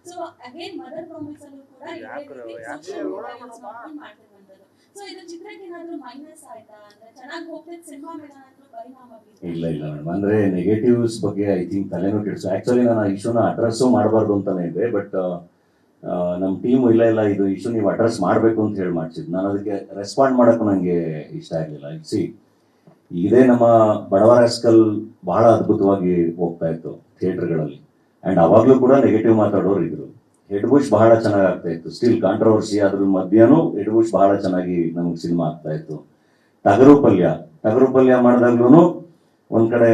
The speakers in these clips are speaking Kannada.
ಸೊ ಅಗೇನ್ ಮದರ್ ಪ್ರಾಮಿಸ್ ಅಲ್ಲೂ ಕೂಡ ಮಾಡ್ತಿರುವಂತದ್ದು. ಸೊ ಇದು ಚಿತ್ರಕ್ಕೆ ಏನಾದ್ರೂ ಮೈನಸ್ ಆಯ್ತಾ ಅಂದ್ರೆ ಚೆನ್ನಾಗಿ ಹೋಗ್ತಿದ್ದ ಸಿನಿಮಾ ಮೇಲೆ ಏನಾದ್ರೂ ಪರಿಣಾಮ ಬೀರಿತಾ? ಇಲ್ಲ ಮೇಡಮ್, ಅಂದ್ರೆ ನೆಗೆಟಿವ್ಸ್ ಬಗ್ಗೆ ಐ ಥಿಂಕ್ ತಲೆನೂ ಕೆಡಿಸು. ಆಕ್ಚುಲಿ ನಾನು ಇಶ್ಯೂನ ಅಡ್ರೆಸ್ಸು ಮಾಡಬಾರ್ದು ಅಂತಾನೆ ಇದೆ, ಬಟ್ ನಮ್ಮ ಟೀಮ್ ಇಲ್ಲ ಇದು ಇಶ್ಯೂ ನೀವು ಅಡ್ರೆಸ್ ಮಾಡಬೇಕು ಅಂತ ಹೇಳಿ ಮಾಡ್ಸಿದ್ದು. ನಾನು ಅದಕ್ಕೆ ರೆಸ್ಪಾಂಡ್ ಮಾಡೋಕ್ಕೂ ನನಗೆ ಇಷ್ಟ ಆಗಲಿಲ್ಲ. ಇದೇ ನಮ್ಮ ಬಡವರ ರಾಸ್ಕಲ್ ಬಹಳ ಅದ್ಭುತವಾಗಿ ಹೋಗ್ತಾ ಇತ್ತು ಥಿಯೇಟರ್ಗಳಲ್ಲಿ, ಆ್ಯಂಡ್ ಅವಾಗಲೂ ಕೂಡ ನೆಗೆಟಿವ್ ಮಾತಾಡೋರು ಇದ್ರು. ಹೆಡ್ ಬುಷ್ ಬಹಳ ಚೆನ್ನಾಗಿ ಆಗ್ತಾ ಇತ್ತು, ಸ್ಟಿಲ್ ಕಾಂಟ್ರವರ್ಸಿ ಅದ್ರ ಮಧ್ಯನೂ ಹೆಡ್ ಬುಷ್ ಬಹಳ ಚೆನ್ನಾಗಿ ನಮ್ಗೆ ಸಿನಿಮಾ ಆಗ್ತಾ ಇತ್ತು. ಟಗರು ಪಲ್ಯ ಮಾಡಿದಾಗ್ಲೂ ಒಂದ್ ಕಡೆ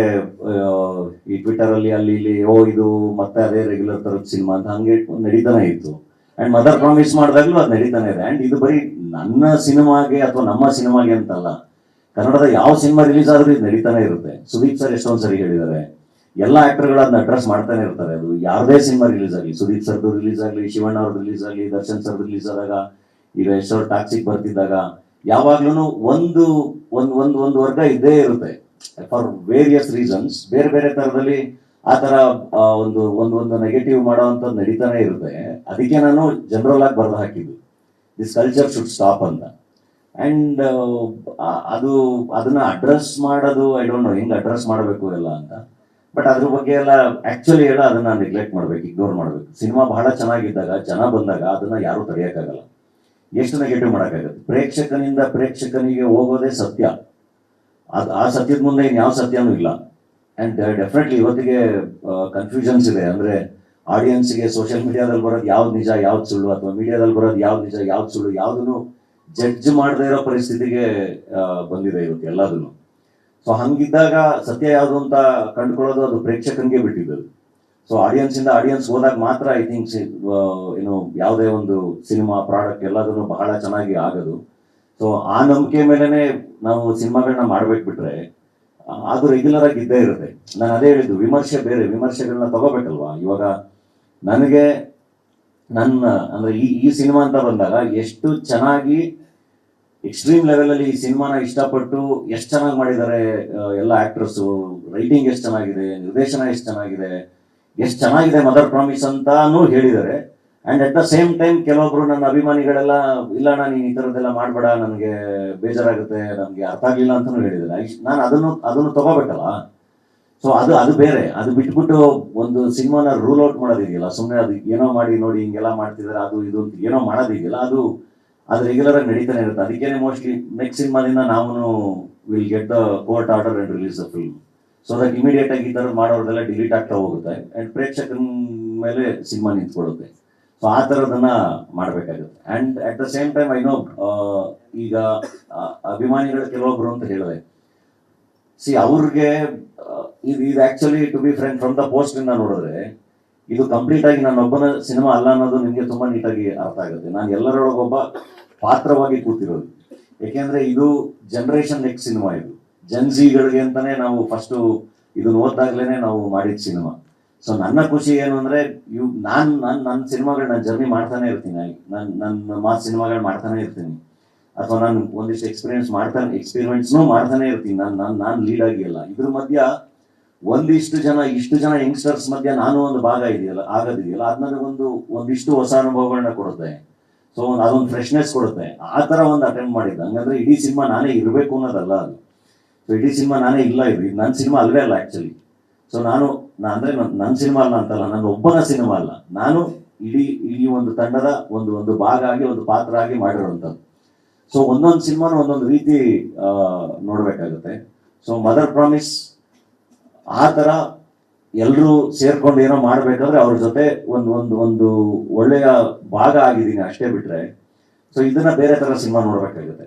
ಈ ಟ್ವಿಟರ್ ಅಲ್ಲಿ ಅಲ್ಲಿ ಇಲ್ಲಿ ಇದು ಮತ್ತೆ ಅದೇ ರೆಗ್ಯುಲರ್ ತರದ ಸಿನಿಮಾ ಅಂತ ಹಂಗೆ ನಡೀತಾನೆ ಇತ್ತು. ಅಂಡ್ ಮದರ್ ಪ್ರಾಮಿಸ್ ಮಾಡಿದಾಗ್ಲೂ ಅದು ನಡೀತಾನೆ ಇದೆ. ಅಂಡ್ ಇದು ಬರೀ ನನ್ನ ಸಿನಿಮಾಗೆ ಅಥವಾ ನಮ್ಮ ಸಿನಿಮಾಗೆ ಅಂತಲ್ಲ, ಕನ್ನಡದ ಯಾವ ಸಿನಿಮಾ ರಿಲೀಸ್ ಆದ್ರೂ ಇದು ನಡೀತಾನೆ ಇರುತ್ತೆ. ಸುದೀಪ್ ಸರ್ ಎಷ್ಟೊಂದ್ ಸರಿ ಹೇಳಿದ್ದಾರೆ, ಎಲ್ಲ ಆಕ್ಟರ್ಗಳು ಅದನ್ನ ಅಡ್ರೆಸ್ ಮಾಡ್ತಾನೆ ಇರ್ತಾರೆ. ಅದು ಯಾವ್ದೇ ಸಿನಿಮಾ ರಿಲೀಸ್ ಆಗಲಿ, ಸುದೀಪ್ ಸರ್ದು ರಿಲೀಸ್ ಆಗಲಿ, ಶಿವಣ್ಣ ಅವ್ರದ್ದು ರಿಲೀಸ್ ಆಗಲಿ, ದರ್ಶನ್ ಸರ್ದು ರಿಲೀಸ್ ಆದಾಗ, ಈಗ ಎಷ್ಟೋ ಟಾಕ್ಸಿಕ್ ಬರ್ತಿದ್ದಾಗ, ಯಾವಾಗ್ಲೂ ಒಂದು ವರ್ಗ ಇದ್ದೇ ಇರುತ್ತೆ ಫಾರ್ ವೇರಿಯಸ್ ರೀಸನ್ಸ್. ಬೇರೆ ಬೇರೆ ತರದಲ್ಲಿ ಆ ತರ ಒಂದು ನೆಗೆಟಿವ್ ಮಾಡೋವಂಥದ್ದು ನಡೀತಾನೆ ಇರುತ್ತೆ. ಅದಕ್ಕೆ ನಾನು ಜನರಲ್ ಆಗಿ ಬರೆದು ಹಾಕಿದ್ದು, ದಿಸ್ ಕಲ್ಚರ್ ಶುಡ್ ಸ್ಟಾಪ್ ಅಂತ. ಅಂಡ್ ಅದನ್ನ ಅಡ್ರೆಸ್ ಮಾಡೋದು ಐ ಡೋಂಟ್ ನೋ ಹೆಂಗ್ ಅಡ್ರೆಸ್ ಮಾಡಬೇಕು ಎಲ್ಲ ಅಂತ. ಬಟ್ ಅದ್ರ ಬಗ್ಗೆ ಎಲ್ಲ ಆಕ್ಚುಲಿ ಹೇಳ ಅದನ್ನ ನೆಗ್ಲೆಕ್ಟ್ ಮಾಡ್ಬೇಕು, ಇಗ್ನೋರ್ ಮಾಡ್ಬೇಕು. ಸಿನಿಮಾ ಬಹಳ ಚೆನ್ನಾಗಿದ್ದಾಗ, ಜನ ಬಂದಾಗ ಅದನ್ನ ಯಾರು ತಡೆಯಕ್ಕಾಗಲ್ಲ. ಎಷ್ಟು ನೆಗೆಟಿವ್ ಮಾಡೋಕ್ಕಾಗತ್ತೆ? ಪ್ರೇಕ್ಷಕನಿಂದ ಪ್ರೇಕ್ಷಕನಿಗೆ ಹೋಗೋದೇ ಸತ್ಯ. ಆ ಸತ್ಯದ ಮುಂದೆ ಇನ್ಯಾವ ಸತ್ಯನೂ ಇಲ್ಲ. ಅಂಡ್ ಡೆಫಿನೆಟ್ಲಿ ಇವತ್ತಿಗೆ ಕನ್ಫ್ಯೂಷನ್ಸ್ ಇದೆ. ಅಂದ್ರೆ ಆಡಿಯನ್ಸ್ಗೆ ಸೋಷಿಯಲ್ ಮೀಡಿಯಾದಲ್ಲಿ ಬರೋದು ಯಾವ್ದು ನಿಜ ಯಾವ್ದು ಸುಳ್ಳು, ಅಥವಾ ಮೀಡಿಯಾದಲ್ಲಿ ಬರೋದು ಯಾವ್ದು ನಿಜ ಯಾವ್ದು ಸುಳ್ಳು, ಯಾವ್ದನ್ನು ಜಡ್ಜ್ ಮಾಡದೇ ಇರೋ ಪರಿಸ್ಥಿತಿಗೆ ಬಂದಿದೆ ಇವತ್ತು ಎಲ್ಲದನ್ನು. ಸೊ ಹಂಗಿದ್ದಾಗ ಸತ್ಯ ಯಾವುದು ಅಂತ ಕಂಡುಕೊಳ್ಳೋದು ಅದು ಪ್ರೇಕ್ಷಕನಿಗೆ ಬಿಟ್ಟಿದ್ದು. ಸೊ ಆಡಿಯನ್ಸ್ ಹೋದಾಗ ಮಾತ್ರ ಐ ಥಿಂಕ್ ಯಾವುದೇ ಒಂದು ಸಿನಿಮಾ ಪ್ರಾಡಕ್ಟ್ ಎಲ್ಲದನ್ನು ಬಹಳ ಚೆನ್ನಾಗಿ ಆಗೋದು. ಸೊ ಆ ನಂಬಿಕೆ ಮೇಲೆನೆ ನಾವು ಸಿನಿಮಾಗಳನ್ನ ಮಾಡ್ಬೇಕು. ಬಿಟ್ರೆ ಅದು ರೆಗ್ಯುಲರ್ ಆಗಿ ಇದ್ದೇ ಇರುತ್ತೆ. ನಾನು ಅದೇ ಹೇಳಿದ್ದು, ವಿಮರ್ಶೆ ಬೇರೆ, ವಿಮರ್ಶೆಗಳನ್ನ ತಗೋಬೇಕಲ್ವಾ. ಇವಾಗ ನನಗೆ ಅಂದ್ರೆ ಈ ಸಿನಿಮಾ ಅಂತ ಬಂದಾಗ ಎಷ್ಟು ಚೆನ್ನಾಗಿ ಎಕ್ಸ್ಟ್ರೀಮ್ ಲೆವೆಲ್ ಅಲ್ಲಿ ಈ ಸಿನಿಮಾನ ಇಷ್ಟಪಟ್ಟು ಎಷ್ಟು ಚೆನ್ನಾಗಿ ಮಾಡಿದ್ದಾರೆ ಎಲ್ಲ ಆಕ್ಟರ್ಸು, ರೈಟಿಂಗ್ ಎಷ್ಟು ಚೆನ್ನಾಗಿದೆ, ನಿರ್ದೇಶನ ಎಷ್ಟು ಚೆನ್ನಾಗಿದೆ, ಎಷ್ಟು ಚೆನ್ನಾಗಿದೆ ಮದರ್ ಪ್ರಾಮಿಸ್ ಅಂತಾನು ಹೇಳಿದ್ದಾರೆ. And at the same time ಕೆಲವೊಬ್ರು ನನ್ನ ಅಭಿಮಾನಿಗಳೆಲ್ಲ ಇಲ್ಲ ನೀನು ಈ ಥರದ್ದೆಲ್ಲ ಮಾಡಬೇಡ, ನನಗೆ ಬೇಜಾರಾಗುತ್ತೆ, ನನಗೆ ಅರ್ಥ ಆಗಲಿಲ್ಲ ಅಂತಾನು ಹೇಳಿದ್ದಾರೆ. ನಾನು ಅದನ್ನು ತಗೋಬೇಕಲ್ಲ. ಸೊ ಅದು ಬೇರೆ. ಅದು ಬಿಟ್ಬಿಟ್ಟು ಒಂದು ಸಿನಿಮಾನ ರೂಲ್ ಔಟ್ ಮಾಡೋದಿದೆಯಲ್ಲ, ಸುಮ್ಮನೆ ಅದು ಏನೋ ಮಾಡಿ ನೋಡಿ ಹಿಂಗೆಲ್ಲ ಮಾಡ್ತಿದ್ದಾರೆ ಅದು ಇದು ಅಂತ ಏನೋ ಮಾಡೋದಿದೆಯಲ್ಲ, ಅದು ರೆಗ್ಯುಲರ್ ಆಗಿ ನಡೀತಾನೆ ಇರುತ್ತೆ. ಅದಕ್ಕೇನೆ ಮೋಸ್ಟ್ಲಿ ನೆಕ್ಸ್ಟ್ ಸಿನಿಮಾದಿಂದ ನಾವು will get the court order and release the film. So that immediate ಆಗಿ ಈ ಥರ ಮಾಡೋದೆಲ್ಲ ಡಿಲೀಟ್ ಆಗ್ತಾ ಹೋಗುತ್ತೆ ಅಂಡ್ ಪ್ರೇಕ್ಷಕನ ಮೇಲೆ ಸಿನಿಮಾ ನಿಂತ್ಕೊಳ್ಳುತ್ತೆ. ಸೊ ಆ ಥರದನ್ನ ಮಾಡಬೇಕಾಗುತ್ತೆ. And at the same time I know ಈಗ ಅಭಿಮಾನಿಗಳು ಕೆಲವೊಬ್ರು ಅಂತ ಹೇಳಿದೆ, ಅವ್ರಿಗೆ ಇದು actually to be friend from the post ಇಂದ ನೋಡಿದ್ರೆ ಇದು ಕಂಪ್ಲೀಟ್ ಆಗಿ ನನ್ನೊಬ್ಬನ ಸಿನಿಮಾ ಅಲ್ಲ ಅನ್ನೋದು ನಿಮ್ಗೆ ತುಂಬಾ ನೀಟಾಗಿ ಅರ್ಥ ಆಗುತ್ತೆ. ನಾನು ಎಲ್ಲರೊಳಗೊಬ್ಬ ಪಾತ್ರವಾಗಿ ಕೂತಿರೋದು. ಯಾಕೆಂದ್ರೆ ಇದು ಜನರೇಷನ್ ನೆಕ್ಸ್ಟ್ ಸಿನಿಮಾ. ಇದು ಜನ್ಸಿಗಳಿಗೆ ಅಂತಾನೆ ನಾವು ಫಸ್ಟ್ ಇದನ್ನ ಓದ್ದಾಗ್ಲೇನೆ ನಾವು ಮಾಡಿದ ಸಿನಿಮಾ. ಸೊ ನನ್ನ ಖುಷಿ ಏನು ಅಂದ್ರೆ ನನ್ನ ಸಿನಿಮಾಗಳು ನಾನು ಜರ್ನಿ ಮಾಡ್ತಾನೆ ಇರ್ತೀನಿ, ನನ್ನ ಮಾಸ್ ಸಿನಿಮಾಗಳು ಮಾಡ್ತಾನೆ ಇರ್ತೀನಿ, ಅಥವಾ ನಾನು ಒಂದಿಷ್ಟು ಎಕ್ಸ್ಪೀರಿಮೆಂಟ್ಸ್ನೂ ಮಾಡ್ತಾನೆ ಇರ್ತೀನಿ. ನಾನು ಲೀಡ್ ಆಗಿಲ್ಲ. ಇದ್ರ ಮಧ್ಯ ಇಷ್ಟು ಜನ ಯಂಗ್ಸ್ಟರ್ಸ್ ಮಧ್ಯ ನಾನು ಒಂದು ಭಾಗ ಆಗೋದಿದೆಯಲ್ಲ, ಅದು ನನಗೆ ಒಂದಿಷ್ಟು ಹೊಸ ಅನುಭವಗಳನ್ನ ಕೊಡುತ್ತೆ. ಸೊ ಅದೊಂದು ಫ್ರೆಶ್ನೆಸ್ ಕೊಡುತ್ತೆ. ಆ ತರ ಒಂದು ಅಟೆಂಡ್ ಮಾಡಿದ್ದೆ. ಹಂಗಂದ್ರೆ ಇಡೀ ಸಿನಿಮಾ ನಾನೇ ಇರಬೇಕು ಅನ್ನೋದಲ್ಲ ಅದು. ಸೊ ಇಡೀ ಸಿನಿಮಾ ನಾನೇ ಇಲ್ಲ, ಇದು ನನ್ನ ಸಿನಿಮಾ ಅಲ್ವೇ ಅಲ್ಲ ಆಕ್ಚುಲಿ. ಸೊ ನನ್ನ ಸಿನಿಮಾ ಅಲ್ಲ ಅಂತಲ್ಲ, ನನ್ನ ಒಬ್ಬನ ಸಿನಿಮಾ ಅಲ್ಲ, ನಾನು ಇಡೀ ಒಂದು ತಂಡದ ಒಂದು ಭಾಗ ಆಗಿ, ಒಂದು ಪಾತ್ರ ಆಗಿ ಮಾಡಿರುವಂಥದ್ದು. ಸೊ ಒಂದೊಂದು ಸಿನಿಮಾನು ಒಂದೊಂದು ರೀತಿ ನೋಡ್ಬೇಕಾಗುತ್ತೆ. ಸೊ ಮದರ್ ಪ್ರಾಮಿಸ್ ಆ ತರ ಎಲ್ಲರೂ ಸೇರ್ಕೊಂಡು ಏನೋ ಮಾಡ್ಬೇಕಾದ್ರೆ ಅವ್ರ ಜೊತೆ ಒಂದು ಒಳ್ಳೆಯ ಭಾಗ ಆಗಿದ್ದೀನಿ ಅಷ್ಟೇ. ಬಿಟ್ರೆ ಸೊ ಇದನ್ನ ಬೇರೆ ತರ ಸಿನಿಮಾ ನೋಡ್ಬೇಕಾಗುತ್ತೆ.